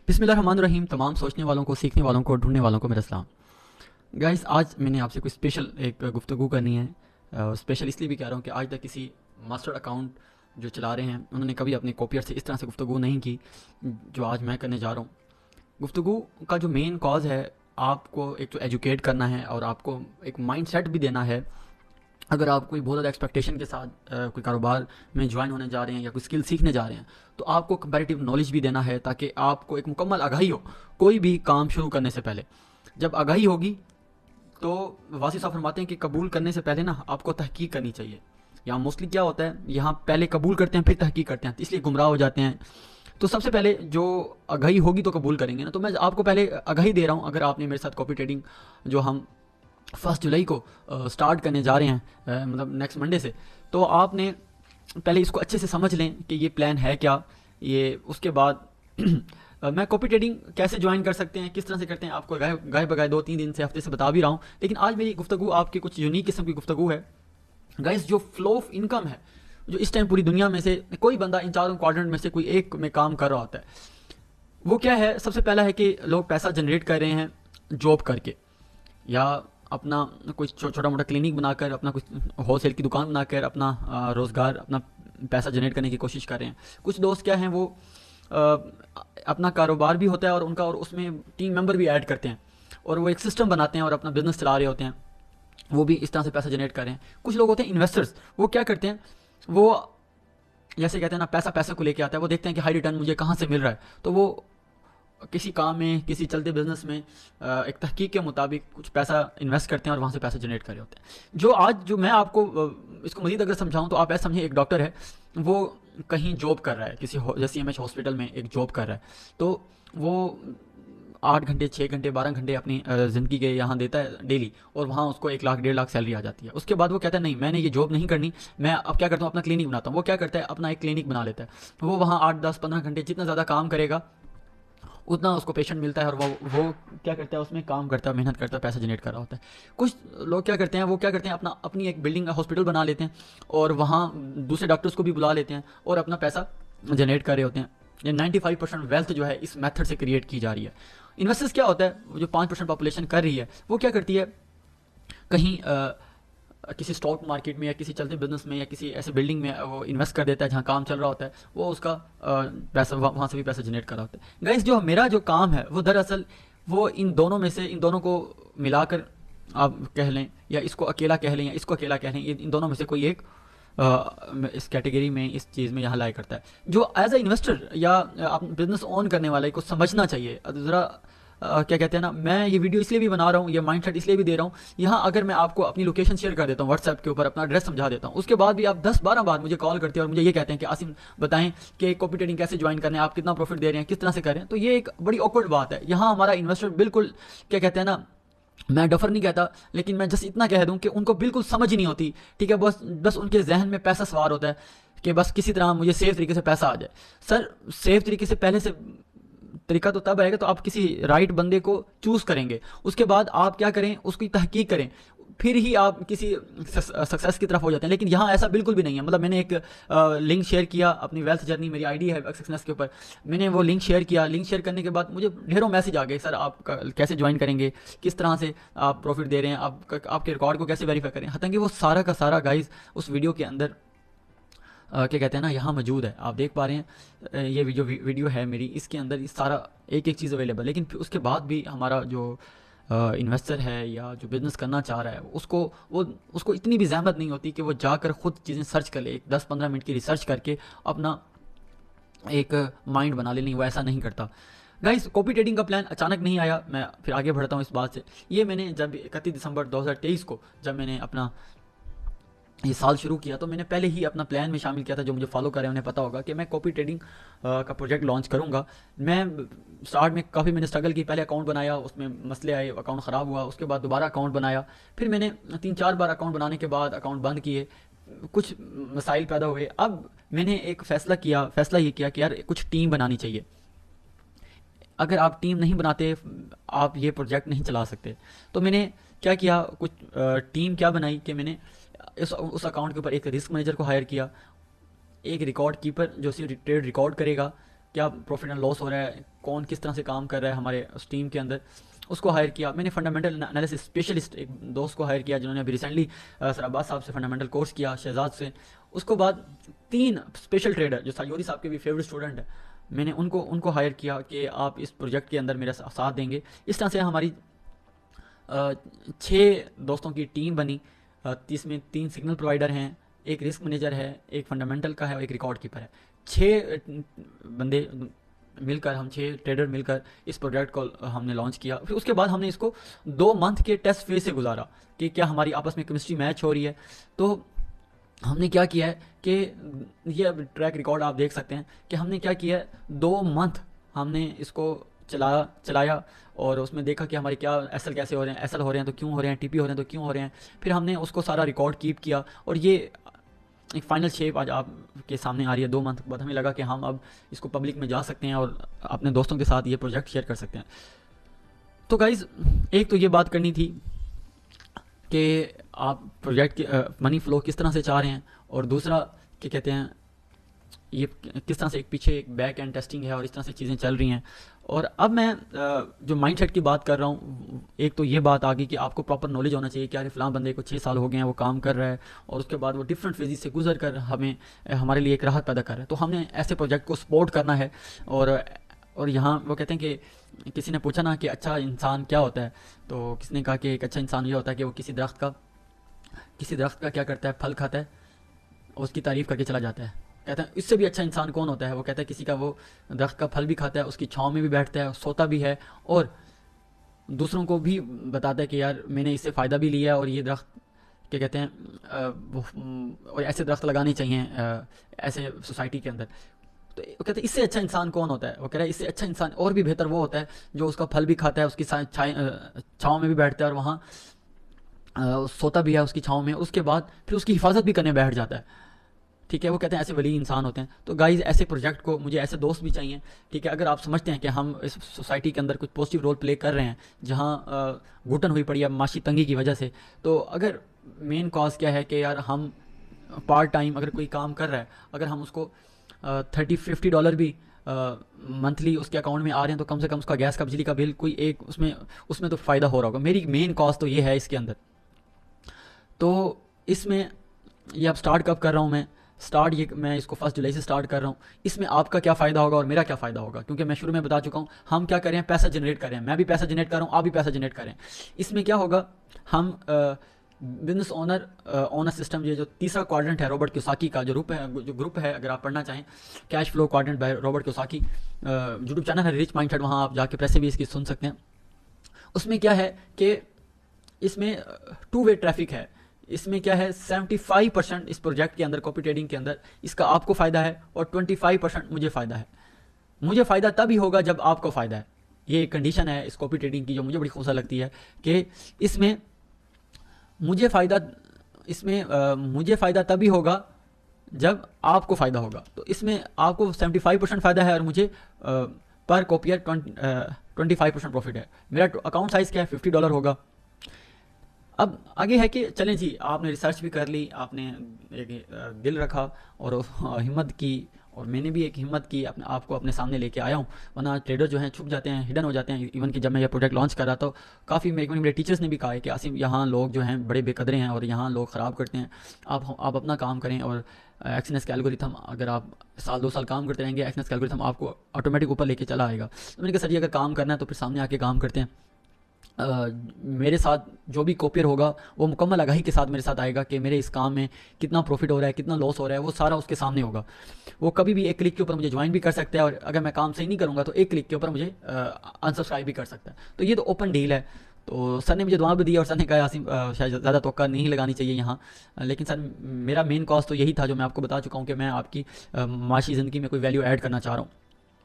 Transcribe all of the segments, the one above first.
बिस्मिल्लाहिर्रहमानिर्रहीम। तमाम सोचने वालों को, सीखने वालों को, ढूंढने वालों को मेरा सलाम। गाइस, आज मैंने आपसे कोई स्पेशल एक गुफ्तगू करनी है। स्पेशल इसलिए भी कह रहा हूँ कि आज तक किसी मास्टर अकाउंट जो चला रहे हैं उन्होंने कभी अपने कॉपियर से इस तरह से गुफ्तगू नहीं की जो आज मैं करने जा रहा हूँ। गुफ्तगू का जो मेन कॉज है, आपको एक तो एजुकेट करना है और आपको एक माइंड सेट भी देना है। अगर आप कोई बहुत ज़्यादा एक्सपेक्टेशन के साथ कोई कारोबार में ज्वाइन होने जा रहे हैं या कोई स्किल सीखने जा रहे हैं, तो आपको कंपैरेटिव नॉलेज भी देना है ताकि आपको एक मुकम्मल आगाही हो कोई भी काम शुरू करने से पहले। जब आगाही होगी तो वासी साहब फरमाते हैं कि कबूल करने से पहले ना आपको तहकीक करनी चाहिए। यहाँ मोस्टली क्या होता है, यहाँ पहले कबूल करते हैं फिर तहकीक करते हैं, तो इसलिए गुमराह हो जाते हैं। तो सबसे पहले जो आगाही होगी तो कबूल करेंगे ना। तो मैं आपको पहले आगाही दे रहा हूँ, अगर आपने मेरे साथ कॉपी ट्रेडिंग जो हम 1 जुलाई को स्टार्ट करने जा रहे हैं, मतलब नेक्स्ट मंडे से, तो आपने पहले इसको अच्छे से समझ लें कि ये प्लान है क्या। ये उसके बाद मैं कॉपी ट्रेडिंग कैसे ज्वाइन कर सकते हैं, किस तरह से करते हैं, आपको गाय बगाए 2-3 दिन से, हफ्ते से बता भी रहा हूँ। लेकिन आज मेरी गुफ्तगू आपकी कुछ यूनिक किस्म की गुफ्तगू है। गाइस, जो फ्लो ऑफ इनकम है, जो इस टाइम पूरी दुनिया में से कोई बंदा इन चारों क्वाड्रेंट में से कोई एक में काम कर रहा होता है, वो क्या है? सबसे पहला है कि लोग पैसा जनरेट कर रहे हैं जॉब करके, या अपना कुछ छोटा मोटा क्लिनिक बनाकर, अपना कुछ होलसेल की दुकान बनाकर अपना रोज़गार, अपना पैसा जनरेट करने की कोशिश कर रहे हैं। कुछ दोस्त क्या हैं, वो अपना कारोबार भी होता है और उनका, और उसमें टीम मेंबर भी ऐड करते हैं और वो एक सिस्टम बनाते हैं और अपना बिजनेस चला रहे होते हैं, वो भी इस तरह से पैसा जनरेट कर रहे हैं। कुछ लोग होते हैं इन्वेस्टर्स, वो क्या करते हैं, वो जैसे कहते हैं ना, पैसा पैसा को लेके आता है। वो देखते हैं कि हाई रिटर्न मुझे कहाँ से मिल रहा है, तो वो किसी काम में, किसी चलते बिजनेस में एक तहकीक के मुताबिक कुछ पैसा इन्वेस्ट करते हैं और वहाँ से पैसा जनरेट कर रहे होते हैं। जो मैं आपको इसको मज़ीद अगर समझाऊँ तो आप ऐसा समझिए, एक डॉक्टर है, वो कहीं जॉब कर रहा है, किसी जैसे CMH हॉस्पिटल में एक जॉब कर रहा है। तो वो 8 घंटे, 6 घंटे, 12 घंटे अपनी ज़िंदगी के यहाँ देता है डेली, और वहाँ उसको 1 लाख, 1.5 लाख सैलरी आ जाती है। उसके बाद वो कहता है नहीं, मैंने ये जॉब नहीं करनी, मैं अब क्या करता हूँ, अपना क्लिनिक बनाता हूँ। वो क्या करता है, अपना एक क्लिनिक बना लेता है। वो वहाँ 8, 10, 15 घंटे जितना ज़्यादा काम करेगा उतना उसको पेशेंट मिलता है, और वो क्या करता है, उसमें काम करता है, मेहनत करता है, पैसा जनरेट कर रहा होता है। कुछ लोग क्या करते हैं, वो क्या करते हैं, अपनी एक बिल्डिंग, हॉस्पिटल बना लेते हैं और वहाँ दूसरे डॉक्टर्स को भी बुला लेते हैं और अपना पैसा जनरेट कर रहे होते हैं। ये 95% वेल्थ जो है इस मेथड से क्रिएट की जा रही है। इन्वेस्टर्स क्या होता है, जो 5% पॉपुलेशन कर रही है, वो क्या करती है, कहीं किसी स्टॉक मार्केट में या किसी चलते बिजनेस में या किसी ऐसे बिल्डिंग में वो इन्वेस्ट कर देता है जहाँ काम चल रहा होता है, वो उसका पैसा वहाँ से भी पैसा जनरेट कर रहा होता है। गाइस, जो मेरा जो काम है वो दरअसल वो इन दोनों में से, इन दोनों को मिलाकर आप कह लें, या इसको अकेला कह लें, या इसको अकेला कह लें, इन दोनों में से कोई एक इस कैटेगरी में, इस चीज़ में यहाँ लाया करता है। जो एज ए इन्वेस्टर या आप बिजनेस ऑन करने वाले को समझना चाहिए ज़रा। क्या कहते हैं ना, मैं ये वीडियो इसलिए भी बना रहा हूँ, ये माइंडसेट इसलिए भी दे रहा हूँ। यहाँ अगर मैं आपको अपनी लोकेशन शेयर कर देता हूँ व्हाट्सएप के ऊपर, अपना एड्रेस समझा देता हूँ, उसके बाद भी आप 10-12 बार मुझे कॉल करते हैं और मुझे ये कहते हैं कि आसिम बताएं कि कॉपी ट्रेडिंग कैसे ज्वाइन करना है, आप कितना प्रॉफिट दे रहे हैं, किस तरह से करें, तो ये एक बड़ी ऑकवर्ड बात है। यहाँ हमारा इन्वेस्टर बिल्कुल, क्या कहते हैं ना, मैं डफर नहीं कहता, लेकिन मैं जस्ट इतना कह दूं कि उनको बिल्कुल समझ ही नहीं होती। ठीक है, बस बस उनके जहन में पैसा सवार होता है कि बस किसी तरह मुझे सेफ तरीके से पैसा आ जाए। सर, सेफ तरीके से पहले से तरीका तो तब आएगा तो आप किसी राइट बंदे को चूज़ करेंगे, उसके बाद आप क्या करें, उसकी तहकीक करें, फिर ही आप किसी सक्सेस की तरफ हो जाते हैं। लेकिन यहाँ ऐसा बिल्कुल भी नहीं है। मतलब मैंने एक लिंक शेयर किया, अपनी वेल्थ जर्नी, मेरी आईडी है सक्सेस के ऊपर, मैंने वो लिंक शेयर किया। लिंक शेयर करने के बाद मुझे ढेरों मैसेज आ गए, सर आप कैसे ज्वाइन करेंगे, किस तरह से आप प्रॉफिट दे रहे हैं, आपके रिकॉर्ड को कैसे वेरीफाई करें। हालांकि वो सारा का सारा गाइज उस वीडियो के अंदर क्या कहते हैं ना, यहाँ मौजूद है, आप देख पा रहे हैं। ये वीडियो है मेरी, इसके अंदर इस सारा एक एक चीज़ अवेलेबल। लेकिन फिर उसके बाद भी हमारा जो इन्वेस्टर है या जो बिज़नेस करना चाह रहा है, उसको इतनी भी ज़हमत नहीं होती कि वो जाकर ख़ुद चीज़ें सर्च कर ले, एक 10-15 मिनट की रिसर्च करके अपना एक माइंड बना ले। नहीं, वो ऐसा नहीं करता। गाइस, कॉपी ट्रेडिंग का प्लान अचानक नहीं आया। मैं फिर आगे बढ़ता हूँ इस बात से। ये मैंने जब 31 दिसंबर 2023 को, जब मैंने अपना ये साल शुरू किया, तो मैंने पहले ही अपना प्लान में शामिल किया था। जो मुझे फॉलो कर रहे हैं उन्हें पता होगा कि मैं कॉपी ट्रेडिंग का प्रोजेक्ट लॉन्च करूंगा। मैं स्टार्ट में काफ़ी मैंने स्ट्रगल की, पहले अकाउंट बनाया, उसमें मसले आए, अकाउंट ख़राब हुआ, उसके बाद दोबारा अकाउंट बनाया, फिर मैंने 3-4 बार अकाउंट बनाने के बाद अकाउंट बंद किए, कुछ मसाइल पैदा हुए। अब मैंने एक फ़ैसला ये किया कि यार कुछ टीम बनानी चाहिए। अगर आप टीम नहीं बनाते, आप ये प्रोजेक्ट नहीं चला सकते। तो मैंने क्या किया, कुछ टीम क्या बनाई कि मैंने उस अकाउंट के ऊपर एक रिस्क मैनेजर को हायर किया, एक रिकॉर्ड कीपर जो सिर्फ ट्रेड रिकॉर्ड करेगा, क्या प्रॉफिट एंड लॉस हो रहा है, कौन किस तरह से काम कर रहा है हमारे उस टीम के अंदर, उसको हायर किया। मैंने फंडामेंटल एनालिसिस स्पेशलिस्ट एक दोस्त को हायर किया जिन्होंने अभी रिसेंटली सराबाद साहब से फंडामेंटल कोर्स किया, शहजाद से। उसको बाद 3 स्पेशल ट्रेडर जो सायोरी साहब के भी फेवरेट स्टूडेंट है, मैंने उनको उनको हायर किया कि आप इस प्रोजेक्ट के अंदर मेरा साथ देंगे। इस तरह से हमारी 6 दोस्तों की टीम बनी। इसमें 3 सिग्नल प्रोवाइडर हैं, एक रिस्क मैनेजर है, एक फंडामेंटल का है और एक रिकॉर्ड कीपर है। 6 बंदे मिलकर, हम 6 ट्रेडर मिलकर इस प्रोजेक्ट को हमने लॉन्च किया। फिर उसके बाद हमने इसको 2 मंथ के टेस्ट फेज से गुजारा कि क्या हमारी आपस में केमिस्ट्री मैच हो रही है। तो हमने क्या किया है कि ये ट्रैक रिकॉर्ड आप देख सकते हैं कि हमने क्या किया है, 2 मंथ हमने इसको चलाया और उसमें देखा कि हमारे क्या एसएल कैसे हो रहे हैं, एसएल हो रहे हैं तो क्यों हो रहे हैं, टीपी हो रहे हैं तो क्यों हो रहे हैं। फिर हमने उसको सारा रिकॉर्ड कीप किया और ये एक फाइनल शेप आज आपके सामने आ रही है। 2 मंथ बाद हमें लगा कि हम अब इसको पब्लिक में जा सकते हैं और अपने दोस्तों के साथ ये प्रोजेक्ट शेयर कर सकते हैं। तो गाइज़, एक तो ये बात करनी थी कि आप प्रोजेक्ट की मनी फ्लो किस तरह से चाह रहे हैं, और दूसरा क्या कहते हैं, ये किस तरह से एक पीछे एक बैक एंड टेस्टिंग है और इस तरह से चीज़ें चल रही हैं। और अब मैं जो माइंडसेट की बात कर रहा हूँ, एक तो ये बात आ गई कि आपको प्रॉपर नॉलेज होना चाहिए कि यार फ़लाँ बंदे को 6 साल हो गए हैं, वो काम कर रहा है और उसके बाद वो डिफरेंट फेजेस से गुजर कर हमें हमारे लिए एक राहत पैदा कर रहा है। तो हमने ऐसे प्रोजेक्ट को सपोर्ट करना है। और यहाँ वो कहते हैं कि किसी ने पूछा ना कि अच्छा इंसान क्या होता है, तो किसने कहा कि एक अच्छा इंसान ये होता है कि वो किसी दरख्त का क्या करता है, फल खाता है और उसकी तारीफ़ करके चला जाता है। कहता है इससे भी अच्छा इंसान कौन होता है, वो कहता है किसी का वो दरख्त का फल भी खाता है, उसकी छाँव में भी बैठता है, सोता भी है और दूसरों को भी बताता है कि यार मैंने इससे फ़ायदा भी लिया और ये दरख्त क्या कहते हैं और ऐसे दरख्त लगाने चाहिए ऐसे सोसाइटी के अंदर। तो वो कहते हैं इससे अच्छा इंसान कौन होता है, वो कह रहा है इससे अच्छा इंसान और भी बेहतर वो होता है जो उसका फल भी खाता है, उसकी छाँव में भी बैठता है और वहाँ सोता भी है उसकी छाँव में, उसके बाद फिर उसकी हिफाजत भी करने बैठ जाता है। ठीक है, वो कहते हैं ऐसे वली इंसान होते हैं। तो गाइज़, ऐसे प्रोजेक्ट को मुझे ऐसे दोस्त भी चाहिए। ठीक है, अगर आप समझते हैं कि हम इस सोसाइटी के अंदर कुछ पॉजिटिव रोल प्ले कर रहे हैं जहाँ घुटन हुई पड़ी है माशी तंगी की वजह से, तो अगर मेन कॉज क्या है कि यार हम पार्ट टाइम अगर कोई काम कर रहा है, अगर हम उसको $30-50 भी मंथली उसके अकाउंट में आ रहे हैं, तो कम से कम उसका गैस का बिजली का बिल कोई एक उसमें तो फ़ायदा हो रहा होगा। मेरी मेन कॉज तो ये है इसके अंदर। तो इसमें ये अब स्टार्ट कब कर रहा हूँ मैं इसको 1 जुलाई से स्टार्ट कर रहा हूँ। इसमें आपका क्या फ़ायदा होगा और मेरा क्या फ़ायदा होगा, क्योंकि मैं शुरू में बता चुका हूँ हम क्या कर रहे हैं, पैसा जनरेट कर रहे हैं। मैं भी पैसा जनरेट कर रहा हूँ, आप भी पैसा जनरेट कर रहे हैं। इसमें क्या होगा, हम बिजनेस ओनर सिस्टम, ये जो तीसरा क्वाड्रेंट है रॉबर्ट कियोसाकी का, जो ग्रुप है अगर आप पढ़ना चाहें, cash flow quadrant by Robert Kiyosaki, YouTube channel है रिच माइंडसेट, वहाँ आप जाके प्रेस से भी इसकी सुन सकते हैं। उसमें क्या है कि इसमें 2 वे ट्रैफिक है। इसमें क्या है, 75% इस प्रोजेक्ट के अंदर, कॉपी ट्रेडिंग के अंदर इसका आपको फ़ायदा है और 25% मुझे फ़ायदा है। मुझे फ़ायदा तभी होगा जब आपको फ़ायदा है। ये एक कंडीशन है इस कॉपी ट्रेडिंग की जो मुझे बड़ी खूबसूरत लगती है कि इसमें मुझे फ़ायदा तभी होगा जब आपको फ़ायदा होगा। तो इसमें आपको 75% फ़ायदा है और मुझे पर कॉपियर 25% प्रॉफिट है। मेरा अकाउंट साइज़ क्या है, $50 होगा। अब आगे है कि चलें जी, आपने रिसर्च भी कर ली, आपने एक दिल रखा और हिम्मत की, और मैंने भी एक हिम्मत की, अपने आप को अपने सामने लेके आया हूँ। वरना ट्रेडर जो हैं छुप जाते हैं, हिडन हो जाते हैं। इवन कि जब मैं ये प्रोजेक्ट लॉन्च कर रहा था तो काफ़ी मेरे टीचर्स ने भी कहा है कि आसिम, यहाँ लोग जो हैं बड़े बेकदरे हैं और यहाँ लोग ख़राब करते हैं, आप अपना काम करें और एक्सनेस का एल्गोरिथम अगर आप 1-2 साल काम करते रहेंगे, एक्सनेस का एल्गोरिथम आपको ऑटोमेटिक ऊपर लेके चला आएगा। तो मैंने कहा सर जी, अगर काम करना है तो फिर सामने आके काम करते हैं। मेरे साथ जो भी कॉपियर होगा वो मुकम्मल आगाही के साथ मेरे साथ आएगा कि मेरे इस काम में कितना प्रॉफिट हो रहा है, कितना लॉस हो रहा है, वो सारा उसके सामने होगा। वो कभी भी एक क्लिक के ऊपर मुझे ज्वाइन भी कर सकता है और अगर मैं काम सही नहीं करूँगा तो एक क्लिक के ऊपर मुझे अनसब्सक्राइब भी कर सकता है। तो ये तो ओपन डील है। तो सर ने मुझे दुआ भी दी और सर ने कहा आसिम शायद ज़्यादा तवक्का नहीं लगानी चाहिए यहाँ, लेकिन सर मेरा मेन कॉज तो यही था जो मैं आपको बता चुका हूँ कि मैं आपकी माशी ज़िंदगी में कोई वैल्यू ऐड करना चाह रहा हूँ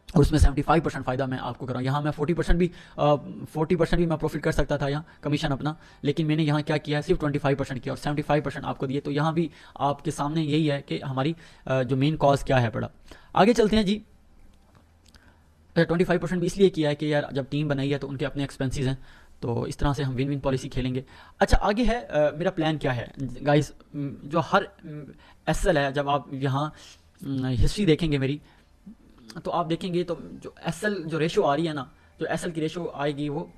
और उसमें 75% फ़ायदा मैं आपको कर रहा हूँ। यहाँ मैं 40% भी मैं प्रॉफिट कर सकता था यहाँ कमीशन अपना, लेकिन मैंने यहाँ क्या किया है, सिर्फ 25% किया और 75% आपको दिए। तो यहाँ भी आपके सामने यही है कि हमारी जो मेन कॉज क्या है पड़ा। आगे चलते हैं जी। 25% भी इसलिए किया है कि यार जब टीम बनाई है तो उनके अपने एक्सपेंसेस हैं, तो इस तरह से हम विन विन पॉलिसी खेलेंगे। अच्छा, आगे है मेरा प्लान क्या है गाइस। जो हर एसएल है, जब आप यहाँ हिस्ट्री देखेंगे मेरी, तो आप देखेंगे तो जो एसएल जो रेशो आ रही है ना, जो एसएल की रेशो आएगी वो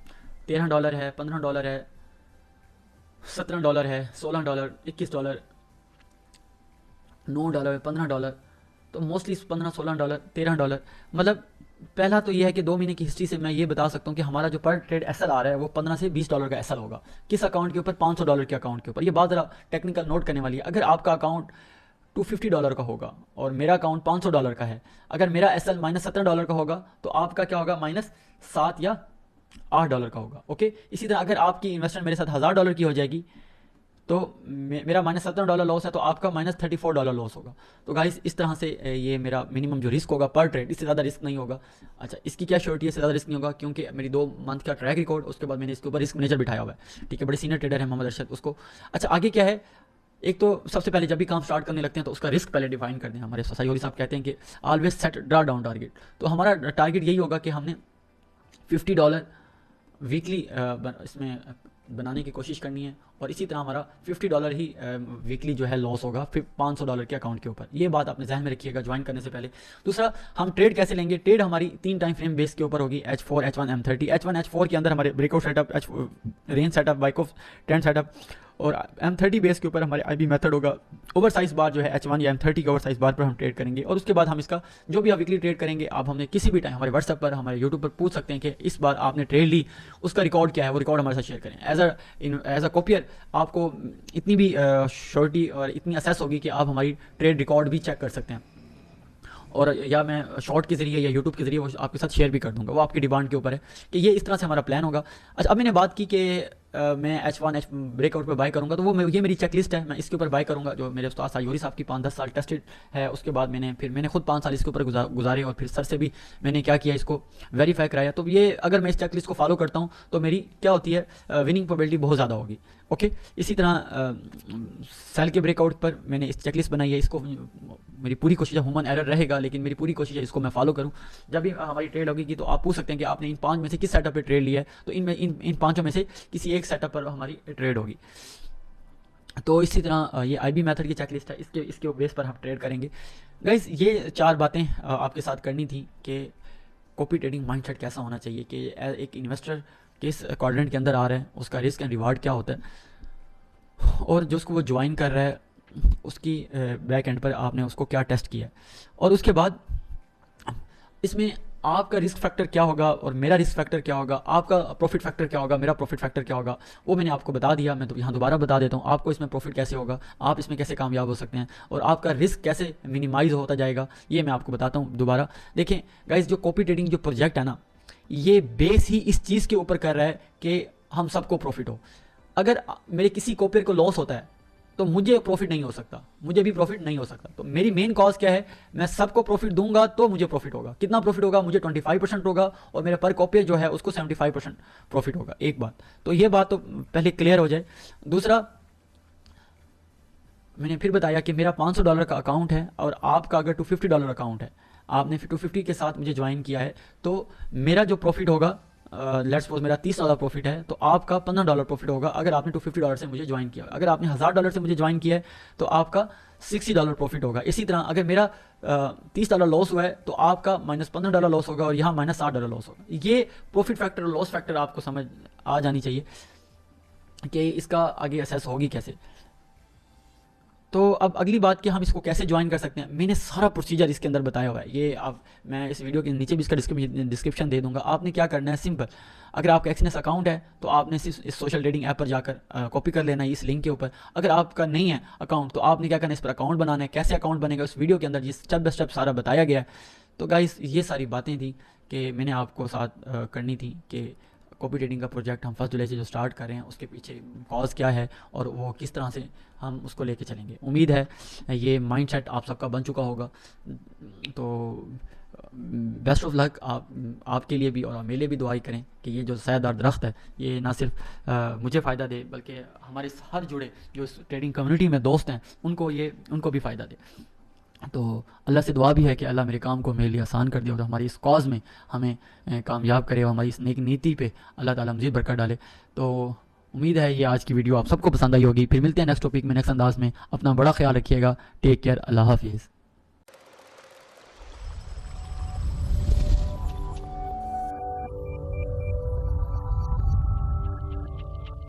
$13 है, $15 है, $17 है, $16, $21, $9, $15। तो मोस्टली $15, $16, $13। मतलब पहला तो ये है कि 2 महीने की हिस्ट्री से मैं ये बता सकता हूँ कि हमारा जो पर ट्रेड एसएल आ रहा है वो $15 से $20 का एसएल होगा। किस अकाउंट के ऊपर? $500 के अकाउंट के ऊपर। ये बात ज़रा टेक्निकल नोट करने वाली है। अगर आपका अकाउंट $250 का होगा और मेरा अकाउंट $500 का है, अगर मेरा एसएल -$17 का होगा तो आपका क्या होगा? -7 या $8 का होगा। ओके, इसी तरह अगर आपकी इन्वेस्टमेंट मेरे साथ $1000 की हो जाएगी तो मेरा -$17 लॉस है, तो आपका -$34 लॉस होगा। तो गाइस इस तरह से ये मेरा मिनिमम जो रिस्क होगा पर ट्रेड, इससे ज़्यादा रिस्क नहीं होगा। अच्छा, इसकी क्या श्योरिटी है? इससे ज़्यादा रिस्क नहीं होगा क्योंकि मेरी 2 मंथ का ट्रैक रिकॉर्ड, उसके बाद मैंने इसके ऊपर रिस्क मैनेजर बिठाया हुआ है। ठीक है, बड़े सीनियर ट्रेडर है मोहम्मद अरशद उसको। अच्छा, आगे क्या है? एक तो सबसे पहले जब भी काम स्टार्ट करने लगते हैं तो उसका रिस्क पहले डिफाइन कर दें। हमारे ससाई साहब कहते हैं कि always set draw down target. तो हमारा टारगेट यही होगा कि हमने $50 वीकली इसमें बनाने की कोशिश करनी है, और इसी तरह हमारा $50 ही वीकली जो है लॉस होगा फिर $500 के अकाउंट के ऊपर। ये बात आपने ध्यान में रखिएगा ज्वाइन करने से पहले। दूसरा, हम ट्रेड कैसे लेंगे? ट्रेड हमारी 3 टाइम फ्रेम बेस के ऊपर होगी, H4, H1, M30। H1, H4 के अंदर हमारे ब्रेकआउट सेटअप, रेंज सेटअप, बाइकऑफ ट्रेंड सेटअप, और M30 बेस के ऊपर हमारे IB मेथड होगा। ओवर साइज बार जो है H1 या M30 के ओवर साइज बार पर हम ट्रेड करेंगे, और उसके बाद हम इसका जो भी आप वीकली ट्रेड करेंगे, आप हमने किसी भी टाइम हमारे व्हाट्सएप पर, हमारे यूट्यूब पर पूछ सकते हैं कि इस बार आपने ट्रेड ली, उसका रिकॉर्ड क्या है, वो रिकॉर्ड हमारे साथ शेयर करें। एज अ कॉपियर आपको इतनी भी श्योरिटी और इतनी असेस होगी कि आप हमारी ट्रेड रिकॉर्ड भी चेक कर सकते हैं, और या मैं शॉर्ट के जरिए या यूट्यूब के जरिए वो आपके साथ शेयर भी कर दूंगा। वो आपकी डिमांड के ऊपर है कि ये इस तरह से हमारा प्लान होगा। अच्छा, अब मैंने बात की कि मैं H1 ब्रेकआउट पे बाय करूंगा, तो वो ये मेरी चेकलिस्ट है, मैं इसके ऊपर बाय करूंगा। जो मेरे उस्ताद सायूरी साहब की 5-10 साल टेस्टेड है, उसके बाद मैंने खुद 5 साल इसके ऊपर गुजारे, और फिर सर से भी मैंने क्या किया, इसको वेरीफाई कराया। तो ये अगर मैं इस चेकलिस्ट को फॉलो करता हूँ तो मेरी क्या होती है, विनिंग प्रोबेबिलिटी बहुत ज़्यादा होगी। ओके, इसी तरह सेल के ब्रेकआउट पर मैंने इस चेकलिस्ट बनाई है। इसको मेरी पूरी कोशिश है, ह्यूमन एरर रहेगा लेकिन मेरी पूरी कोशिश है इसको मैं फॉलो करूं। जब भी हमारी ट्रेड होगी तो आप पूछ सकते हैं कि आपने इन 5 में से किस सेटअप पे ट्रेड लिया है, तो इन 5 में से किसी एक सेटअप पर हमारी ट्रेड होगी। तो इसी तरह ये IB मेथड की चेकलिस्ट है, इसके बेस पर हम ट्रेड करेंगे। गाइस ये 4 बातें आपके साथ करनी थी कि कॉपी ट्रेडिंग माइंडसेट कैसा होना चाहिए, कि एक इन्वेस्टर किस क्वाड्रेंट के अंदर आ रहा है, उसका रिस्क एंड रिवार्ड क्या होता है, और जो उसको वो ज्वाइन कर रहा है उसकी बैक एंड पर आपने उसको क्या टेस्ट किया है, और उसके बाद इसमें आपका रिस्क फैक्टर क्या होगा और मेरा रिस्क फैक्टर क्या होगा, आपका प्रॉफिट फैक्टर क्या होगा, मेरा प्रॉफिट फैक्टर क्या होगा, वो मैंने आपको बता दिया। मैं तो यहाँ दोबारा बता देता हूँ आपको इसमें प्रॉफिट कैसे होगा, आप इसमें कैसे कामयाब हो सकते हैं, और आपका रिस्क कैसे मिनिमाइज होता जाएगा, ये मैं आपको बताता हूँ दोबारा। देखें गाइस, जो कॉपी ट्रेडिंग जो प्रोजेक्ट है ना, ये बेस ही इस चीज़ के ऊपर कर रहा है कि हम सबको प्रॉफिट हो। अगर मेरे किसी कॉपियर को लॉस होता है तो मुझे प्रॉफिट नहीं हो सकता, मुझे भी प्रॉफिट नहीं हो सकता। तो मेरी मेन कॉज क्या है, मैं सबको प्रॉफिट दूंगा तो मुझे प्रॉफिट होगा। कितना प्रॉफिट होगा? मुझे 25% होगा, और मेरे पर कॉपियर जो है उसको 75% प्रॉफिट होगा। एक बात तो ये बात तो पहले क्लियर हो जाए। दूसरा, मैंने फिर बताया कि मेरा $500 का अकाउंट है और आपका अगर $250 अकाउंट है, आपने फिर 250 के साथ मुझे ज्वाइन किया है, तो मेरा जो प्रॉफिट होगा, लेट्स सपोज मेरा $30 प्रॉफिट है, तो आपका $15 प्रॉफिट होगा अगर आपने $250 से मुझे ज्वाइन किया। अगर आपने $1000 से मुझे ज्वाइन किया है तो आपका $60 प्रॉफिट होगा। इसी तरह अगर मेरा $30 लॉस हुआ है तो आपका -$15 लॉस होगा, और यहाँ -$60 लॉस होगा। ये प्रॉफिट फैक्टर और लॉस फैक्टर आपको समझ आ जानी चाहिए कि इसका आगे असेस होगी कैसे। तो अब अगली बात कि हम इसको कैसे ज्वाइन कर सकते हैं, मैंने सारा प्रोसीजर इसके अंदर बताया हुआ है। ये आप, मैं इस वीडियो के नीचे भी इसका डिस्क्रिप्शन दे दूंगा। आपने क्या करना है, सिंपल, अगर आपका एक्सनेस अकाउंट है तो आपने इस सोशल ट्रेडिंग ऐप पर जाकर कॉपी कर लेना है इस लिंक के ऊपर। अगर आपका नहीं है अकाउंट तो आपने क्या करना है, इस पर अकाउंट बनाना है। कैसे अकाउंट बनेगा उस वीडियो के अंदर ये स्टेप बाय स्टेप सारा बताया गया है। तो गाइस ये सारी बातें थी कि मैंने आपको साथ करनी थी कि कॉपी ट्रेडिंग का प्रोजेक्ट हम 1 जुलाई से जो स्टार्ट कर रहे हैं उसके पीछे कॉज क्या है और वो किस तरह से हम उसको लेके चलेंगे। उम्मीद है ये माइंडसेट आप सबका बन चुका होगा। तो बेस्ट ऑफ लक आपके लिए भी, और मेरे लिए भी दुआई करें कि ये जो सयादार दरख्त है ये ना सिर्फ मुझे फ़ायदा दे बल्कि हमारे हर जुड़े जो ट्रेडिंग कम्युनिटी में दोस्त हैं उनको भी फ़ायदा दे। तो अल्लाह से दुआ भी है कि अल्लाह मेरे काम को मेरे लिए आसान कर दे और हमारी इस कॉज़ में हमें कामयाब करे और हमारी इस नेक नीति पे अल्लाह ताला मज़ीद बरकत डाले। तो उम्मीद है ये आज की वीडियो आप सबको पसंद आई होगी। फिर मिलते हैं नेक्स्ट टॉपिक में, नेक्स्ट अंदाज में। अपना बड़ा ख्याल रखिएगा। Take care. अल्लाह हाफिज़।